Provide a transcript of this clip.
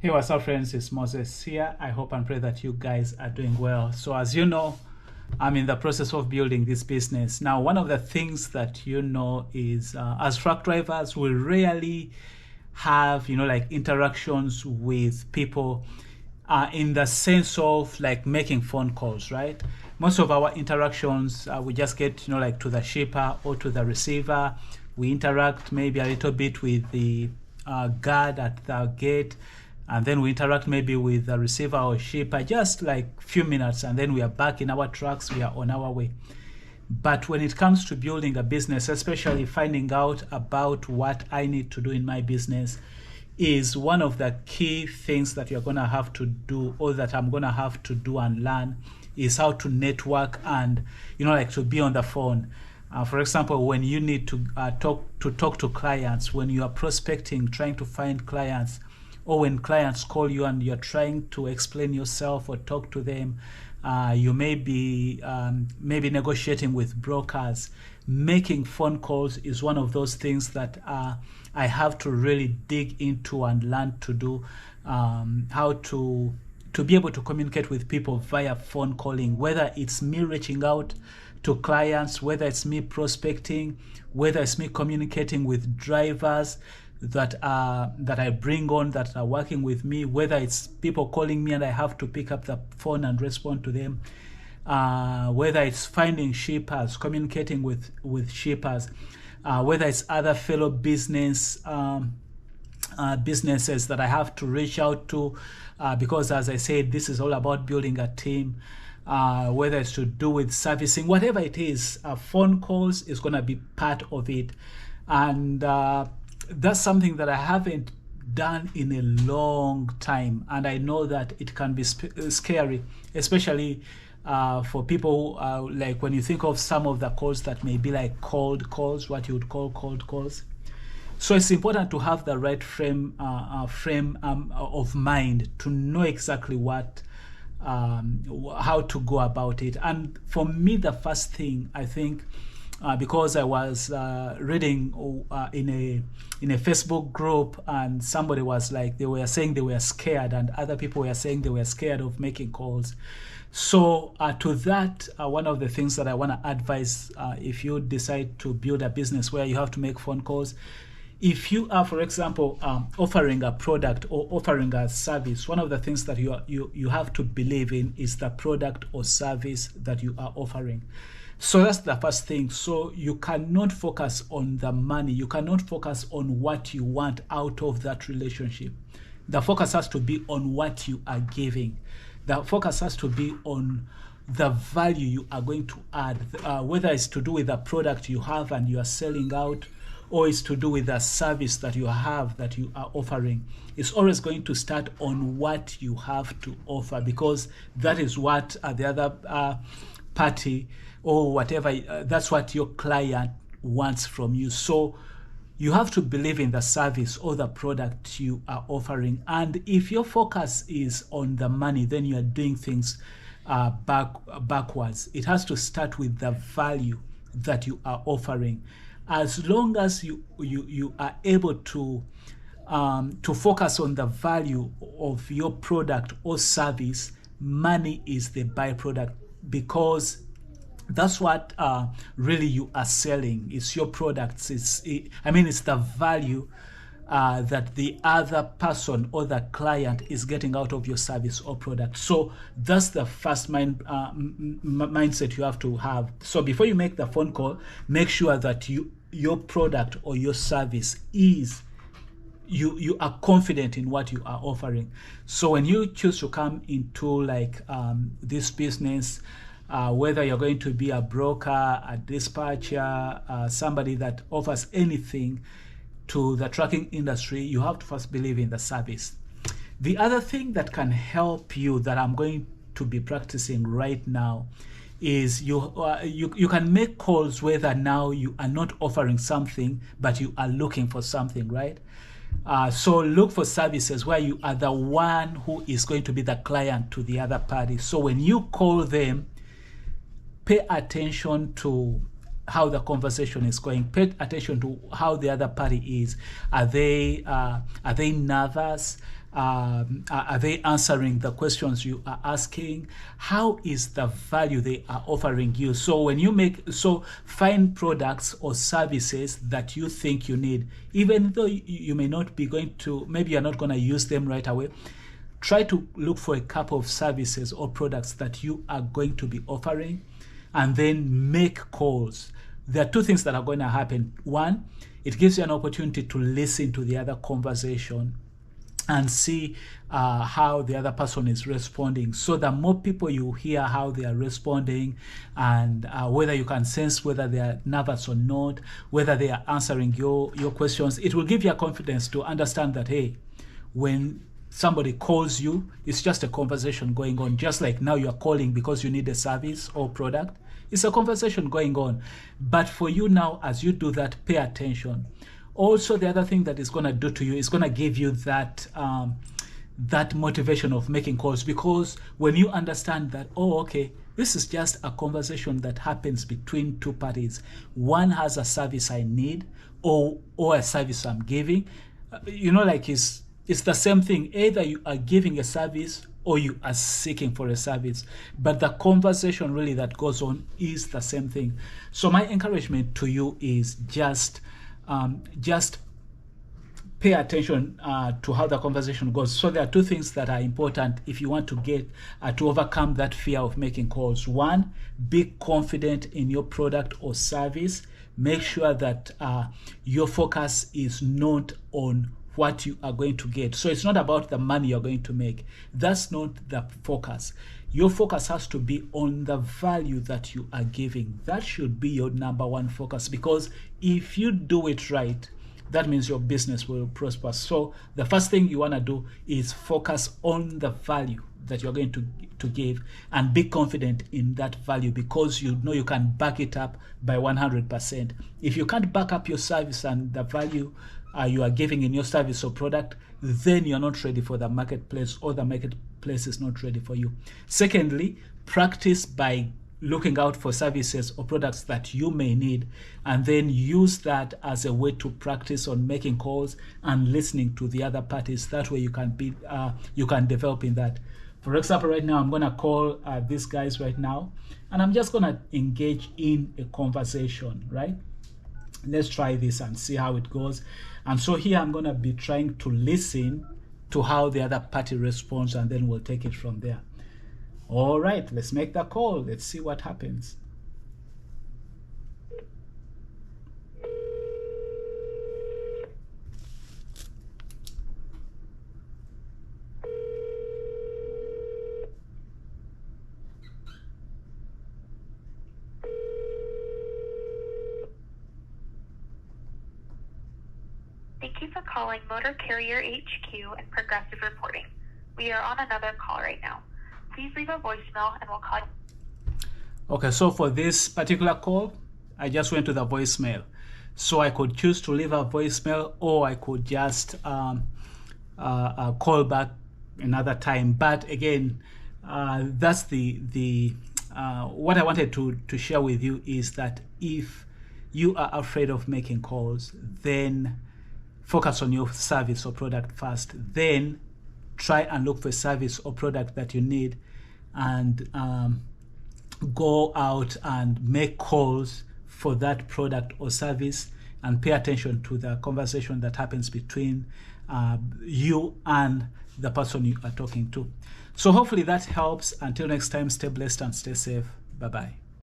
Hey, what's up, friends? It's Moses here. I hope and pray that you guys are doing well. So as you know, I'm in the process of building this business. Now, one of the things that you know is as truck drivers, we rarely have, like interactions with people in the sense of like making phone calls, right? Most of our interactions, we just get, like to the shipper or to the receiver. We interact maybe a little bit with the guard at the gate, and then we interact maybe with the receiver or shipper, just like few minutes, and then we are back in our trucks, we are on our way. But when it comes to building a business, especially finding out about what I need to do in my business, is one of the key things that you're going to have to do, or that I'm going to have to do and learn, is how to network and, like to be on the phone. For example, when you need to talk to clients, when you are prospecting, trying to find clients, or when clients call you and you're trying to explain yourself or talk to them, you may be maybe negotiating with brokers. Making phone calls is one of those things that I have to really dig into and learn to do, how to be able to communicate with people via phone calling, whether it's me reaching out to clients, whether it's me prospecting, whether it's me communicating with drivers that I bring on that are working with me, whether it's people calling me and I have to pick up the phone and respond to them, whether it's finding shippers, communicating with shippers, whether it's other fellow businesses that I have to reach out to, because as I said, this is all about building a team, whether it's to do with servicing, whatever it is, phone calls is going to be part of it. And that's something that I haven't done in a long time, and I know that it can be scary, especially for people like when you think of some of the calls that may be like cold calls, what you would call cold calls. So it's important to have the right frame of mind to know exactly what how to go about it. And for me, the first thing, I think, because I was reading in a Facebook group, and somebody was like, they were saying they were scared, and other people were saying they were scared of making calls. So to that, one of the things that I want to advise, if you decide to build a business where you have to make phone calls, if you are, for example, offering a product or offering a service, one of the things that you have to believe in is the product or service that you are offering. So that's the first thing. So you cannot focus on the money. You cannot focus on what you want out of that relationship. The focus has to be on what you are giving. The focus has to be on the value you are going to add, whether it's to do with the product you have and you are selling out, or it's to do with the service that you have that you are offering. It's always going to start on what you have to offer, because that is what the other party or whatever, that's what your client wants from you. So you have to believe in the service or the product you are offering. And if your focus is on the money, then you are doing things backwards. It has to start with the value that you are offering. As long as you are able to focus on the value of your product or service, money is the byproduct, because that's what really you are selling. It's your products. It's the value that the other person or the client is getting out of your service or product. So that's the first mindset you have to have. So before you make the phone call, make sure that your product or your service is, you are confident in what you are offering. So when you choose to come into like this business, whether you're going to be a broker, a dispatcher, somebody that offers anything to the trucking industry, you have to first believe in the service. The other thing that can help you, that I'm going to be practicing right now, is you can make calls whether now you are not offering something, but you are looking for something, right? So look for services where you are the one who is going to be the client to the other party. So when you call them, pay attention to how the conversation is going. Pay attention to how the other party is. Are they nervous? Are they answering the questions you are asking? How is the value they are offering you? So when you find products or services that you think you need, even though you may not be going to, maybe you're not going to use them right away. Try to look for a couple of services or products that you are going to be offering, and then make calls. There are two things that are going to happen. One, it gives you an opportunity to listen to the other conversation and see how the other person is responding. So the more people you hear how they are responding, and whether you can sense whether they are nervous or not, whether they are answering your questions, it will give you a confidence to understand that, hey, when somebody calls you, it's just a conversation going on. Just like now you're calling because you need a service or product. It's a conversation going on. But for you now, as you do that, pay attention. Also, the other thing that it's going to do to you is going to give you that that motivation of making calls, because when you understand that, oh, okay, this is just a conversation that happens between two parties. One has a service I need, or a service I'm giving. Like it's the same thing. Either you are giving a service or you are seeking for a service, but the conversation really that goes on is the same thing. So my encouragement to you is just pay attention to how the conversation goes. So there are two things that are important if you want to get to overcome that fear of making calls. One, be confident in your product or service. Make sure that your focus is not on what you are going to get. So it's not about the money you're going to make. That's not the focus. Your focus has to be on the value that you are giving. That should be your number one focus, because if you do it right, that means your business will prosper. So the first thing you want to do is focus on the value that you're going to give, and be confident in that value, because you know you can back it up by 100%. If you can't back up your service and the value you are giving in your service or product, then you're not ready for the marketplace, or the marketplace is not ready for you. Secondly, practice by looking out for services or products that you may need, and then use that as a way to practice on making calls and listening to the other parties. That way you can develop in that. For example, right now I'm going to call these guys right now, and I'm just going to engage in a conversation, right? Let's try this and see how it goes. And so here I'm going to be trying to listen to how the other party responds, and then we'll take it from there. All right, let's make the call. Let's see what happens. Thank you for calling Motor Carrier HQ and Progressive Reporting. We are on another call right now. Please leave a voicemail and we'll call you. Okay, so for this particular call, I just went to the voicemail. So I could choose to leave a voicemail, or I could just call back another time. But again, that's the what I wanted to share with you is that if you are afraid of making calls, then focus on your service or product first. Then try and look for a service or product that you need, and go out and make calls for that product or service, and pay attention to the conversation that happens between you and the person you are talking to. So hopefully that helps. Until next time, stay blessed and stay safe. Bye-bye.